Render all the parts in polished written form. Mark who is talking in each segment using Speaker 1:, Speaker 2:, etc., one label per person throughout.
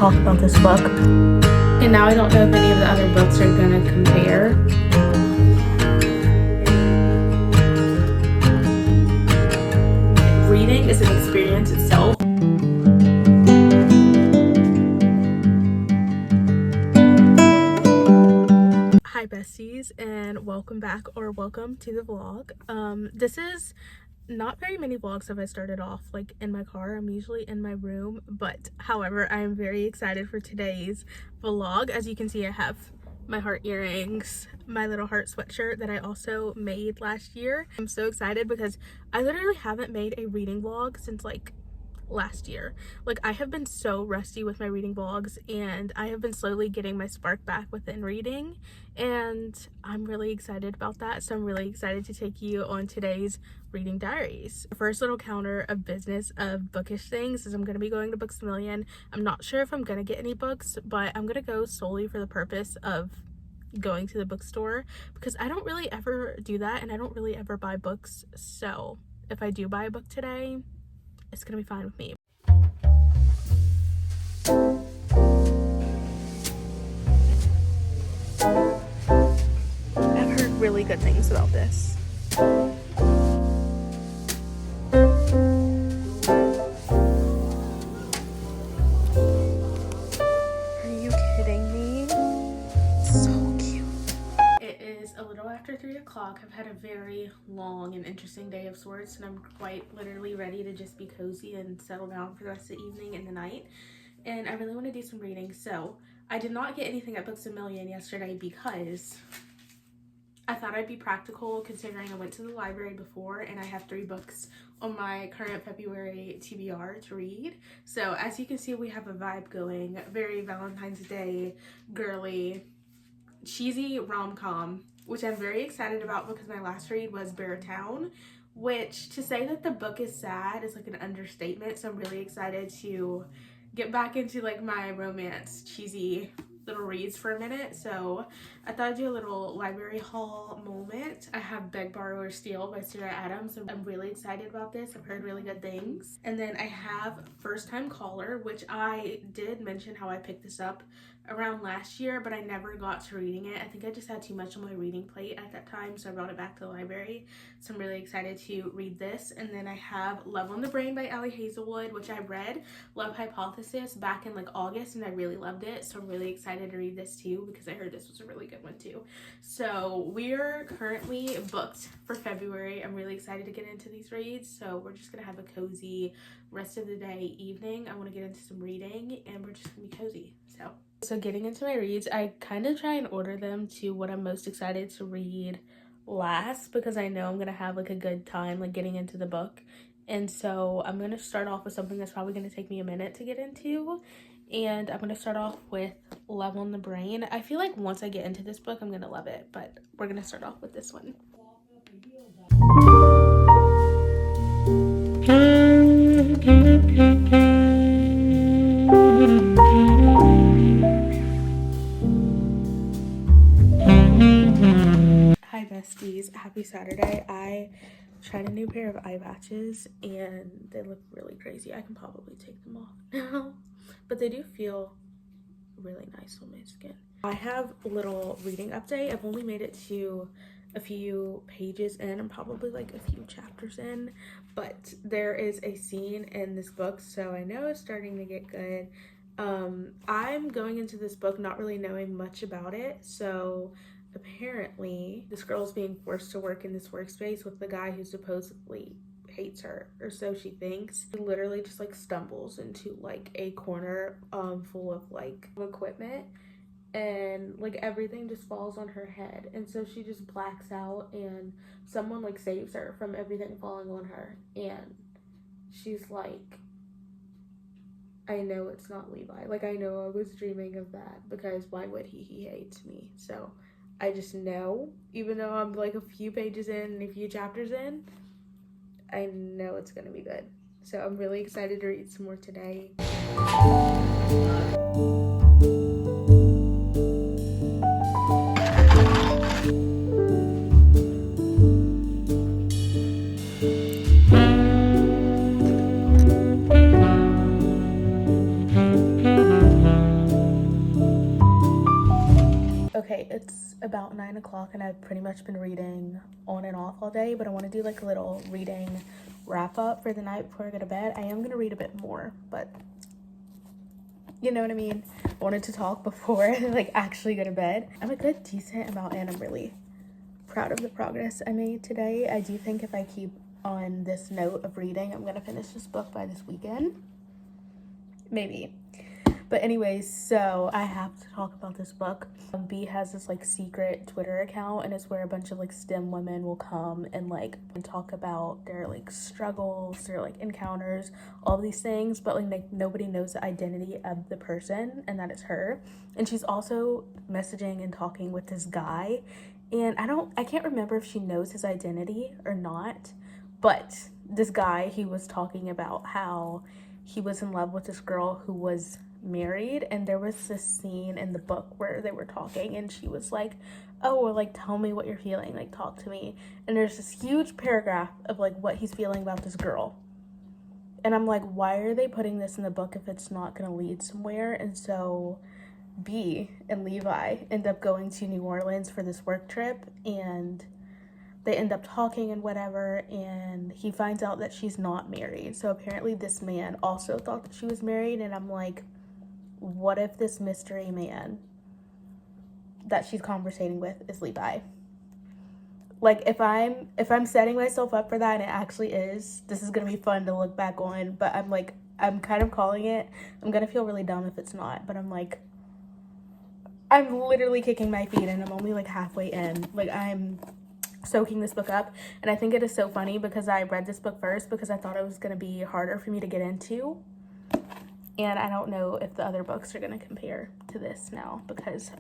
Speaker 1: talk about this book.
Speaker 2: And now I don't know if any of the other books are gonna compare. Reading is an experience itself. Hi besties, and welcome back, or welcome to the vlog. This is not very many vlogs have I started off like in my car. I'm usually in my room, but however, I am very excited for today's vlog. As you can see, I have my heart earrings, my little heart sweatshirt that I also made last year. I'm so excited because I literally haven't made a reading vlog since like last year. Like, I have been so rusty with my reading vlogs, and I have been slowly getting my spark back within reading, and I'm really excited about that. So I'm really excited to take you on today's reading diaries. The first little counter of business of bookish things is I'm going to be going to Books A Million. I'm not sure if I'm going to get any books, but I'm going to go solely for the purpose of going to the bookstore, because I don't really ever do that, and I don't really ever buy books. So if I do buy a book today, it's gonna be fine with me. I've heard really good things about this. Are you kidding me? So cute. It is a little after 3 o'clock. I've had a very long and interesting day of sorts, and I'm quite literally ready to just be cozy and settle down for the rest of the evening and the night. And I really want to do some reading. So I did not get anything at Books A Million yesterday because I thought I'd be practical, considering I went to the library before and I have 3 books on my current February TBR to read. So as you can see, we have a vibe going, very Valentine's Day, girly, cheesy rom-com, which I'm very excited about because my last read was Beartown, which, to say that the book is sad is like an understatement. So I'm really excited to get back into like my romance cheesy little reads for a minute. So I thought I'd do a little library haul moment. I have Beg, Borrow, or Steal by Sarah Adams. I'm really excited about this. I've heard really good things. And then I have First Time Caller, which I did mention how I picked this up around last year, but I never got to reading it. I think I just had too much on my reading plate at that time, so I brought it back to the library. So I'm really excited to read this. And then I have Love on the Brain by Ali Hazelwood, which I read Love Hypothesis back in like August, and I really loved it. So I'm really excited to read this too, because I heard this was a really good one too. So we're currently booked for February. I'm really excited to get into these reads. So we're just gonna have a cozy rest of the day evening. I want to get into some reading, and we're just gonna be cozy. So getting into my reads, I kind of try and order them to what I'm most excited to read last, because I know I'm gonna have like a good time like getting into the book. And so I'm gonna start off with something that's probably gonna take me a minute to get into, and I'm gonna start off with Love on the Brain. I feel like once I get into this book, I'm gonna love it, but we're gonna start off with this one. Hi besties, happy Saturday. I tried a new pair of eye patches and they look really crazy. I can probably take them off now, but they do feel really nice on my skin. I have a little reading update. I've only made it to a few pages in. I'm probably like a few chapters in, but there is a scene in this book, so I know it's starting to get good. I'm going into this book not really knowing much about it. So apparently this girl's being forced to work in this workspace with the guy who supposedly hates her, or so she thinks. She literally just like stumbles into like a corner full of like equipment, and like everything just falls on her head, and so she just blacks out, and someone like saves her from everything falling on her, and she's like, I know it's not Levi. Like, I know I was dreaming of that, because why would he? He hates me. So I just know, even though I'm like a few pages in and a few chapters in, I know it's gonna be good. So I'm really excited to read some more today. about 9 o'clock and I've pretty much been reading on and off all day, but I want to do like a little reading wrap up for the night before I go to bed. I am going to read a bit more, but you know what I mean? I wanted to talk before I like actually go to bed. I'm a good decent amount in. I'm really proud of the progress I made today. I do think if I keep on this note of reading, I'm going to finish this book by this weekend. Maybe. But anyways, so I have to talk about this book. B has this like secret Twitter account, and it's where a bunch of like STEM women will come and like talk about their like struggles, their like encounters, all these things, but like nobody knows the identity of the person, and that is her. And she's also messaging and talking with this guy, and I can't remember if she knows his identity or not, but this guy, he was talking about how he was in love with this girl who was married, and there was this scene in the book where they were talking and she was like, oh, well, like, tell me what you're feeling, like, talk to me. And there's this huge paragraph of like what he's feeling about this girl, and I'm like, why are they putting this in the book if it's not going to lead somewhere? And so B and Levi end up going to New Orleans for this work trip, and they end up talking and whatever, and he finds out that she's not married. So apparently this man also thought that she was married, and I'm like, what if this mystery man that she's conversating with is Levi? Like, if I'm setting myself up for that and it actually is, this is gonna be fun to look back on. But I'm like, I'm kind of calling it. I'm gonna feel really dumb if it's not, but I'm like, I'm literally kicking my feet and I'm only like halfway in. Like, I'm soaking this book up, and I think it is so funny because I read this book first because I thought it was gonna be harder for me to get into. And I don't know if the other books are going to compare to this now because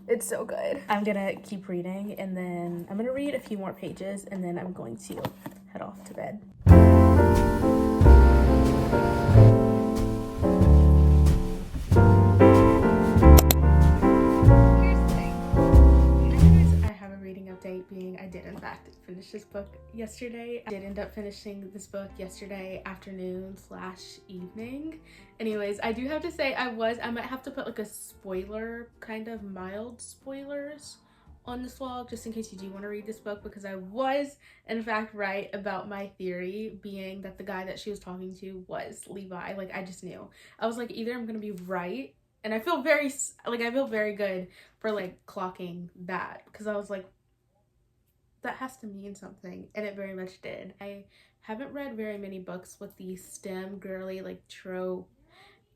Speaker 2: it's so good. I'm going to keep reading, and then I'm going to read a few more pages, and then I'm going to head off to bed. Being I did in fact finish this book yesterday. I did end up finishing this book yesterday afternoon / evening. Anyways, I do have to say I might have to put like a spoiler, kind of mild spoilers on this vlog just in case you do want to read this book, because I was in fact right about my theory being that the guy that she was talking to was Levi. Like, I just knew. I was like, either I'm gonna be right, and I feel very good for like clocking that, because I was like, that has to mean something, and it very much did. I haven't read very many books with the STEM girly like trope,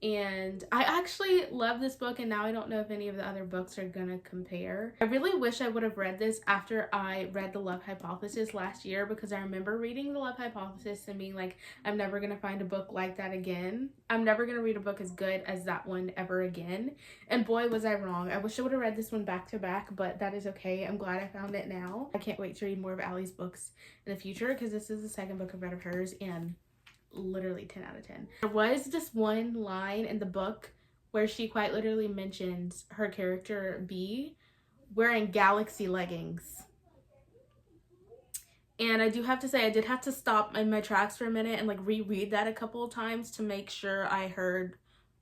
Speaker 2: and I actually love this book, and now I don't know if any of the other books are gonna compare. I really wish I would have read this after I read The Love Hypothesis last year, because I remember reading The Love Hypothesis and being like, I'm never gonna find a book like that again. I'm never gonna read a book as good as that one ever again. And boy, was I wrong. I wish I would have read this one back to back, but that is okay. I'm glad I found it now. I can't wait to read more of Allie's books in the future, because this is the second book I've read of hers, and literally 10 out of 10. There was this one line in the book where she quite literally mentions her character B wearing galaxy leggings. And I do have to say, I did have to stop in my tracks for a minute and like reread that a couple of times to make sure I heard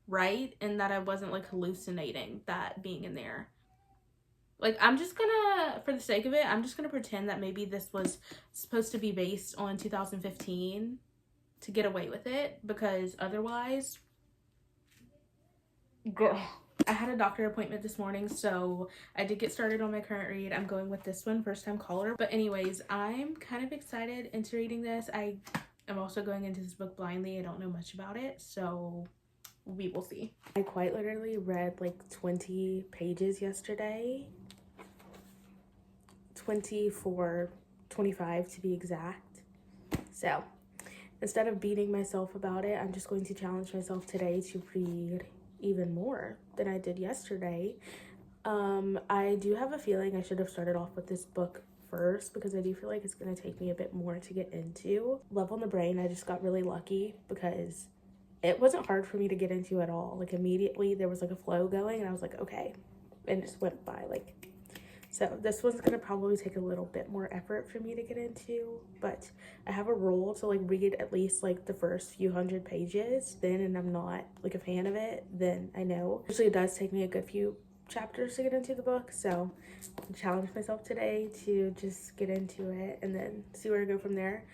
Speaker 2: right and that I wasn't like hallucinating that being in there. Like, I'm just gonna, for the sake of it, I'm just gonna pretend that maybe this was supposed to be based on 2015 to get away with it, because otherwise, girl. I had a doctor appointment this morning, so I did get started on my current read. I'm going with this one, First Time Caller. But anyways, I'm kind of excited into reading this. I am also going into this book blindly. I don't know much about it, so we will see. I quite literally read like 20 pages yesterday. 25 to be exact. So instead of beating myself about it, I'm just going to challenge myself today to read even more than I did yesterday. I do have a feeling I should have started off with this book first, because I do feel like it's going to take me a bit more to get into. Love on the Brain, I just got really lucky because it wasn't hard for me to get into at all. Like, immediately there was like a flow going, and I was like, okay, and it just went by. Like, so this one's gonna probably take a little bit more effort for me to get into, but I have a rule to like read at least like the first few hundred pages. Then, and I'm not like a fan of it, then I know. Usually it does take me a good few chapters to get into the book, so I challenged myself today to just get into it and then see where to go from there.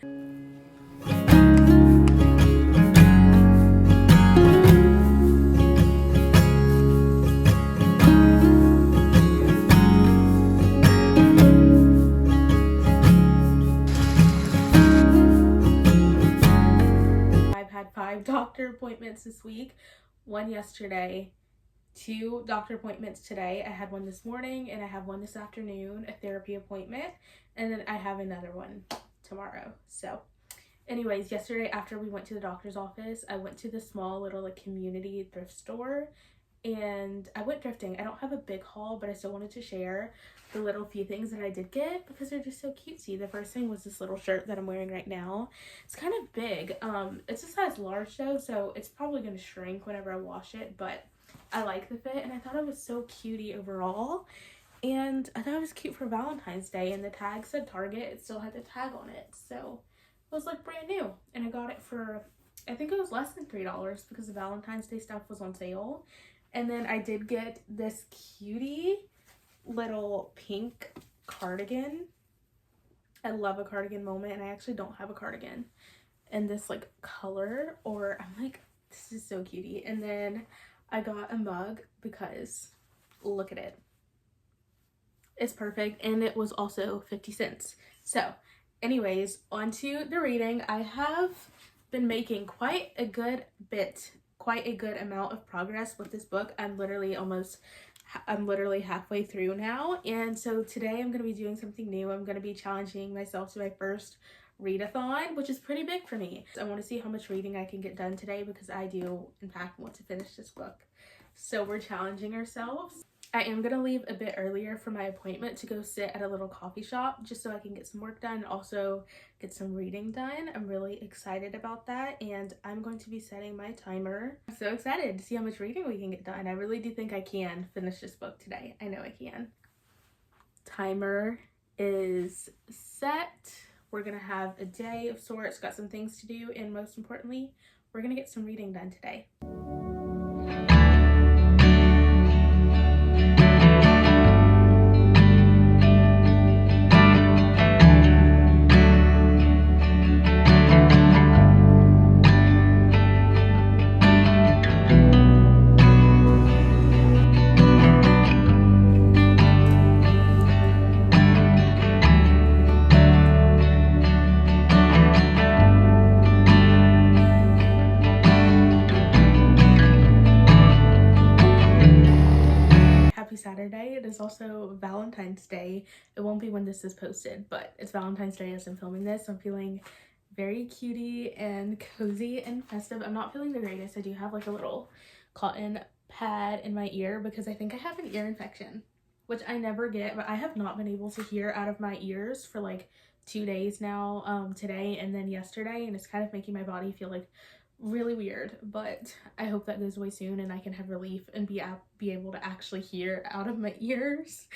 Speaker 2: I've had 5 doctor appointments this week, 1 yesterday, 2 doctor appointments today. I had one this morning and I have one this afternoon, a therapy appointment, and then I have another one tomorrow. So anyways, yesterday after we went to the doctor's office, I went to the small little like community thrift store and I went thrifting. I don't have a big haul, but I still wanted to share the little few things that I did get because they're just so cutesy. The first thing was this little shirt that I'm wearing right now. It's kind of big. It's a size large though, so it's probably going to shrink whenever I wash it, but I like the fit and I thought it was so cutie overall. And I thought it was cute for Valentine's Day, and the tag said Target. It still had the tag on it, so it was like brand new. And I got it for, I think it was less than $3 because the Valentine's Day stuff was on sale. And then I did get this cutie little pink cardigan. I love a cardigan moment, and I actually don't have a cardigan in this like color, or I'm like, this is so cutie. And then I got a mug because look at it. It's perfect, and it was also 50 cents. So anyways, on to the reading. I have been making quite a good amount of progress with this book. I'm literally halfway through now, and so today I'm going to be doing something new. I'm going to be challenging myself to my first readathon, which is pretty big for me. I want to see how much reading I can get done today because I do in fact want to finish this book. So we're challenging ourselves. I am going to leave a bit earlier for my appointment to go sit at a little coffee shop just so I can get some work done, also get some reading done. I'm really excited about that, and I'm going to be setting my timer. I'm so excited to see how much reading we can get done. I really do think I can finish this book today. I know I can. Timer is set. We're going to have a day of sorts, got some things to do, and most importantly, we're going to get some reading done today. Saturday. It is also Valentine's Day. It won't be when this is posted, but it's Valentine's Day as I'm filming this. So I'm feeling very cutie and cozy and festive. I'm not feeling the greatest. I do have like a little cotton pad in my ear because I think I have an ear infection, which I never get, but I have not been able to hear out of my ears for like 2 days now, today and then yesterday, and it's kind of making my body feel like really weird, but I hope that goes away soon and I can have relief and be able to actually hear out of my ears,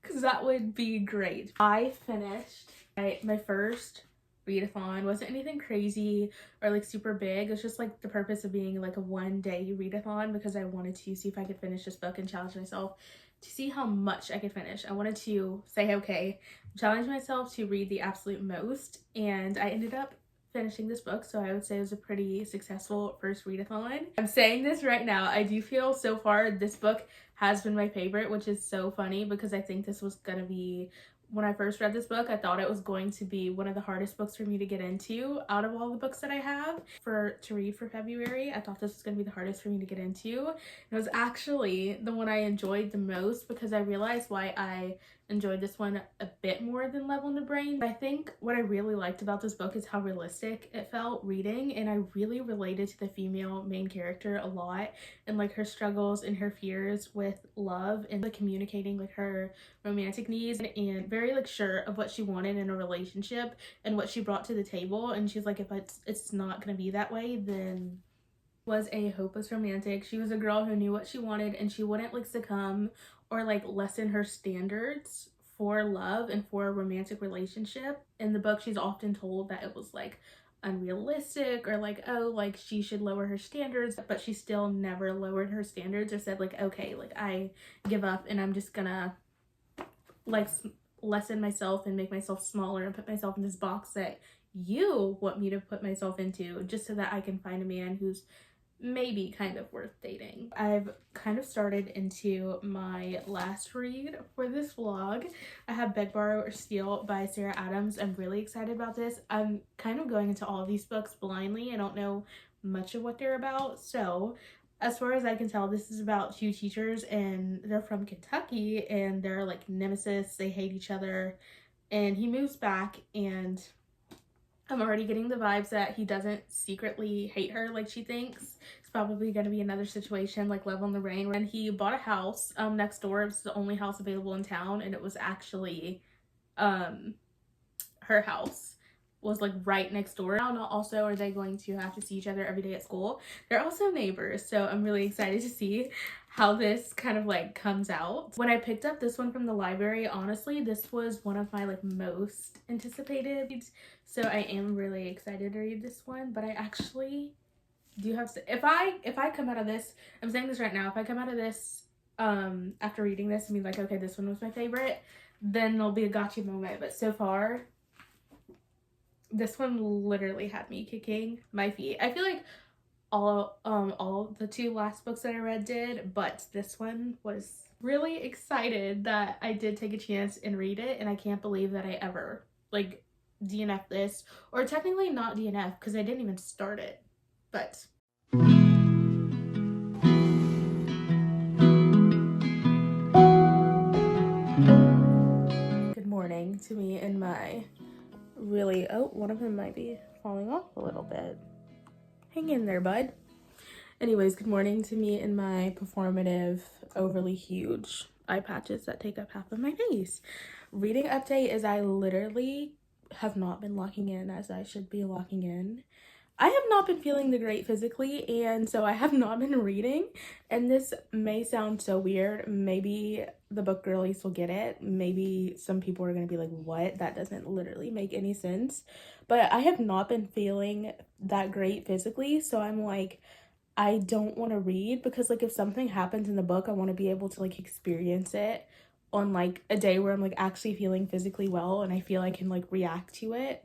Speaker 2: because that would be great. I finished my first readathon. Wasn't anything crazy or like super big. It's just like the purpose of being like a 1-day readathon because I wanted to see if I could finish this book and challenge myself to see how much I could finish. I wanted to say, okay, challenge myself to read the absolute most, and I ended up finishing this book, so I would say it was a pretty successful first readathon. I'm saying this right now, I do feel so far this book has been my favorite, which is so funny because I think this was gonna be, when I first read this book, I thought it was going to be one of the hardest books for me to get into out of all the books that I have to read for February. I thought this was going to be the hardest for me to get into. It was actually the one I enjoyed the most because I realized why I enjoyed this one a bit more than Level in the Brain. I think what I really liked about this book is how realistic it felt reading, and I really related to the female main character a lot and like her struggles and her fears with love and like communicating like her romantic needs, and very like sure of what she wanted in a relationship and what she brought to the table. And she's like, if it's not gonna be that way, then was a hopeless romantic. She was a girl who knew what she wanted and she wouldn't like succumb or like lessen her standards for love and for a romantic relationship. In the book, she's often told that it was like unrealistic, or like, oh, like she should lower her standards, but she still never lowered her standards or said like, okay, like I give up and I'm just gonna like lessen myself and make myself smaller and put myself in this box that you want me to put myself into, just so that I can find a man who's maybe kind of worth dating. I've kind of started into my last read for this vlog. I have Beg, Borrow, or Steal by Sarah Adams. I'm really excited about this. I'm kind of going into all of these books blindly. I don't know much of what they're about. So as far as I can tell, this is about two teachers and they're from Kentucky and they're like nemesis. They hate each other and he moves back, and I'm already getting the vibes that he doesn't secretly hate her like she thinks. It's probably going to be another situation like Love on the Rain, when he bought a house next door. It was the only house available in town, and it was actually her house was like right next door. Now, not also are they going to have to see each other every day at school. They're also neighbors, so I'm really excited to see how this kind of like comes out. When I picked up this one from the library, honestly, this was one of my like most anticipated, so I am really excited to read this one. But I actually do have to, if I come out of this, I'm saying this right now, if I come out of this after reading this and be like, okay, this one was my favorite, then there'll be a gotcha moment. But so far, this one literally had me kicking my feet. I feel like all the two last books that I read did, but this one was really excited that I did take a chance and read it, and I can't believe that I ever like DNF this, or technically not DNF because I didn't even start it, but good morning to me and my really, oh, one of them might be falling off a little bit. Hang in there, bud. Anyways, good morning to me and my performative, overly huge eye patches that take up half of my face. Reading update is I literally have not been locking in as I should be locking in. I have not been feeling the great physically, and so I have not been reading, and this may sound so weird. Maybe the book girlies will get it. Maybe some people are going to be like, what? That doesn't literally make any sense. But I have not been feeling that great physically, so I'm like, I don't want to read because like if something happens in the book, I want to be able to like experience it on like a day where I'm like actually feeling physically well and I feel I can like react to it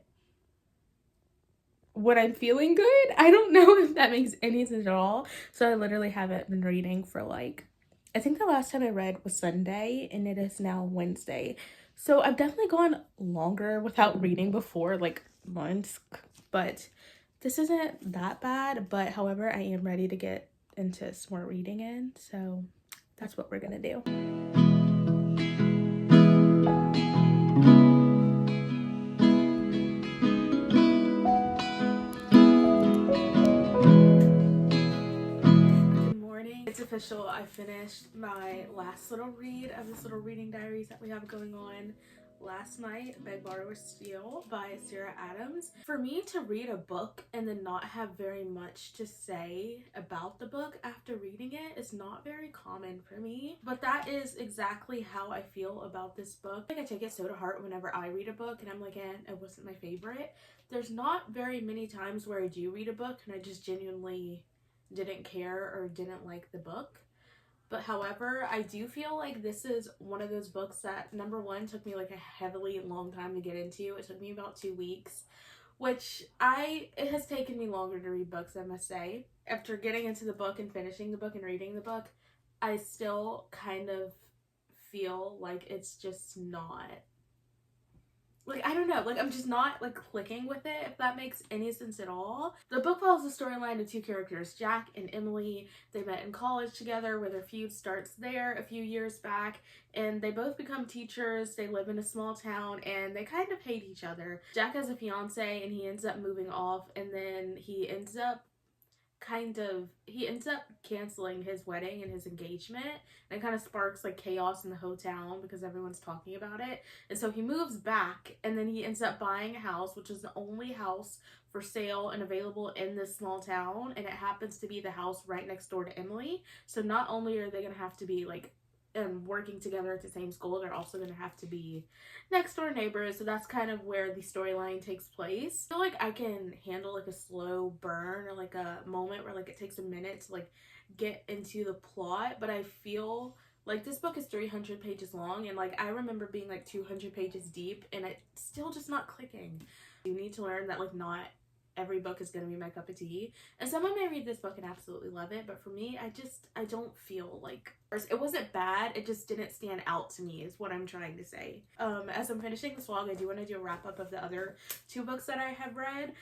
Speaker 2: when I'm feeling good. I don't know if that makes any sense at all. So I literally haven't been reading for like, I think the last time I read was Sunday and it is now Wednesday. So I've definitely gone longer without reading before, like months, but this isn't that bad. But however, I am ready to get into some more reading in. So that's what we're gonna do. It's official. I finished my last little read of this little reading diaries that we have going on last night, Beg, Borrow, or Steal by Sarah Adams. For me to read a book and then not have very much to say about the book after reading it is not very common for me, but that is exactly how I feel about this book. Like I take it so to heart whenever I read a book and I'm like, it wasn't my favorite. There's not very many times where I do read a book and I just genuinely didn't care or didn't like the book. But however, I do feel like this is one of those books that, number one, took me like a heavily long time to get into. It took me about 2 weeks, which it has taken me longer to read books, I must say. After getting into the book and finishing the book and reading the book, I still kind of feel like it's just not, like, I don't know, like I'm just not like clicking with it, if that makes any sense at all. The book follows the storyline of two characters, Jack and Emily. They met in college together, where their feud starts there a few years back, and they both become teachers. They live in a small town and they kind of hate each other. Jack has a fiance and he ends up moving off, and then he ends up canceling his wedding and his engagement, and it kind of sparks like chaos in the whole town because everyone's talking about it. And so he moves back, and then he ends up buying a house, which is the only house for sale and available in this small town, and it happens to be the house right next door to Emily. So not only are they gonna have to be like and working together at the same school, they're also going to have to be next door neighbors. So that's kind of where the storyline takes place. I feel like I can handle like a slow burn or like a moment where like it takes a minute to like get into the plot, but I feel like this book is 300 pages long, and like I remember being like 200 pages deep and it's still just not clicking. You need to learn that like not every book is going to be my cup of tea, and someone may read this book and absolutely love it, but for me, I don't feel like it wasn't bad, it just didn't stand out to me is what I'm trying to say. As I'm finishing this vlog, I do want to do a wrap up of the other 2 books that I have read,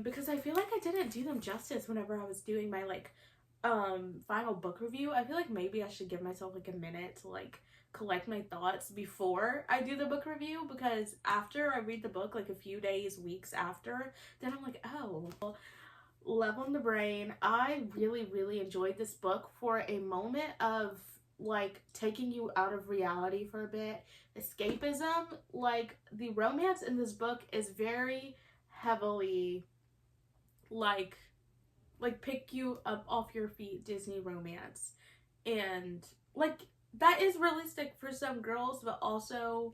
Speaker 2: because I feel like I didn't do them justice whenever I was doing my like final book review. I feel like maybe I should give myself like a minute to like collect my thoughts before I do the book review, because after I read the book, like a few days, weeks after, then I'm like, oh, Love on the Brain. I really enjoyed this book for a moment of like taking you out of reality for a bit, escapism. Like the romance in this book is very heavily like pick you up off your feet Disney romance, and like that is realistic for some girls, but also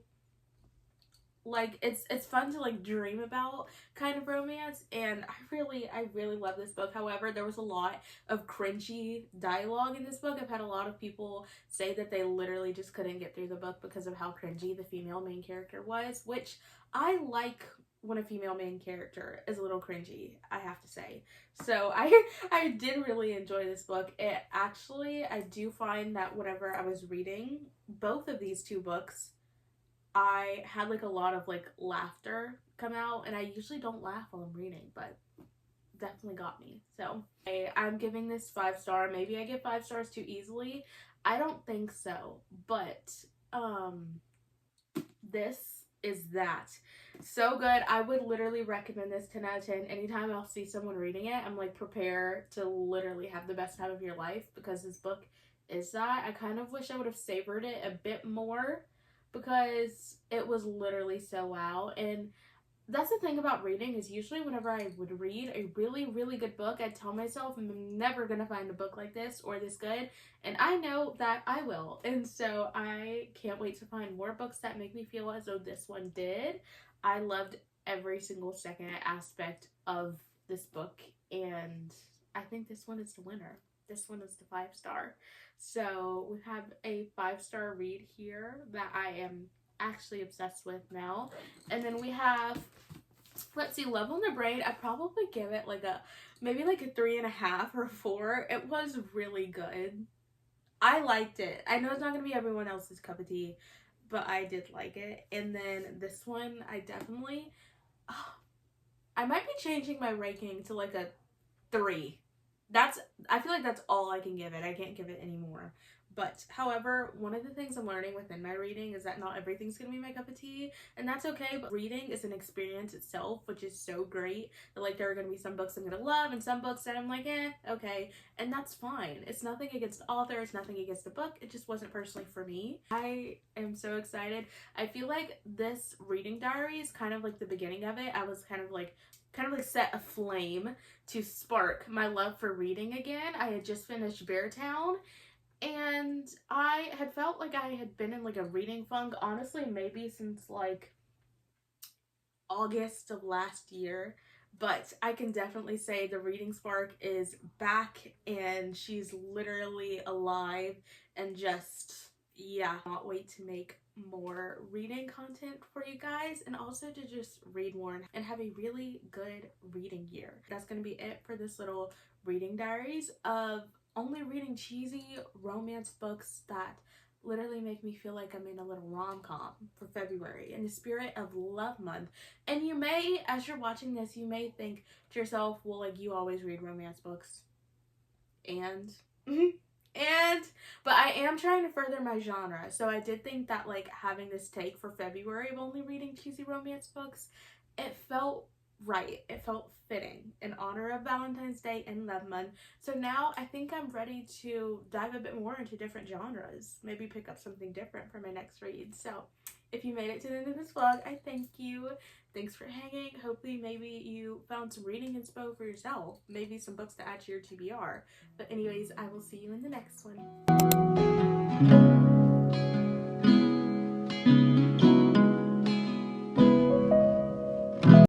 Speaker 2: like it's fun to like dream about kind of romance, and I really love this book. However, there was a lot of cringy dialogue in this book. I've had a lot of people say that they literally just couldn't get through the book because of how cringy the female main character was, which I like when a female main character is a little cringy, I have to say. So I did really enjoy this book. It actually, I do find that whenever I was reading both of these 2 books, I had like a lot of like laughter come out, and I usually don't laugh while I'm reading, but definitely got me. So I'm giving this 5-star. Maybe I give 5 stars too easily. I don't think so, but this is that. So good. I would literally recommend this 10 out of 10. Anytime I'll see someone reading it, I'm like, prepare to literally have the best time of your life, because this book is that. I kind of wish I would have savored it a bit more, because it was literally so wow. And that's the thing about reading, is usually whenever I would read a really good book, I tell myself I'm never gonna find a book like this or this good, and I know that I will. And so I can't wait to find more books that make me feel as though this one did. I loved every single second aspect of this book, and I think this one is the winner. This one is the 5-star. So we have a 5-star read here that I am actually obsessed with now. And then we have, let's see, Love on the Brain. I'd probably give it like maybe like a 3.5 or 4. It was really good. I liked it. I know it's not gonna be everyone else's cup of tea, but I did like it. And then this one, I definitely, I might be changing my ranking to like a 3. I feel like that's all I can give it. I can't give it any more. But however, one of the things I'm learning within my reading is that not everything's gonna be my cup of tea, and that's okay. But reading is an experience itself, which is so great. That like there are gonna be some books I'm gonna love and some books that I'm like, okay, and that's fine. It's nothing against the author, it's nothing against the book. It just wasn't personally for me. I am so excited. I feel like this reading diary is kind of like the beginning of it. I was kind of like set a flame to spark my love for reading again. I had just finished Beartown, and I had felt like I had been in like a reading funk, honestly, maybe since like August of last year. But I can definitely say the reading spark is back, and she's literally alive, and just, yeah, can't wait to make more reading content for you guys, and also to just read more and have a really good reading year. That's gonna be it for this little reading diaries of only reading cheesy romance books that literally make me feel like I'm in a little rom-com for February in the spirit of Love Month. And you may, as you're watching this, you may think to yourself, well, like, you always read romance books. And but I am trying to further my genre, so I did think that like having this take for February of only reading cheesy romance books, it felt right. It felt fitting in honor of Valentine's Day and Love Month. So now I think I'm ready to dive a bit more into different genres, maybe pick up something different for my next read. So if you made it to the end of this vlog, I thank you. Thanks for hanging. Hopefully maybe you found some reading inspo for yourself, maybe some books to add to your TBR. But anyways, I will see you in the next one.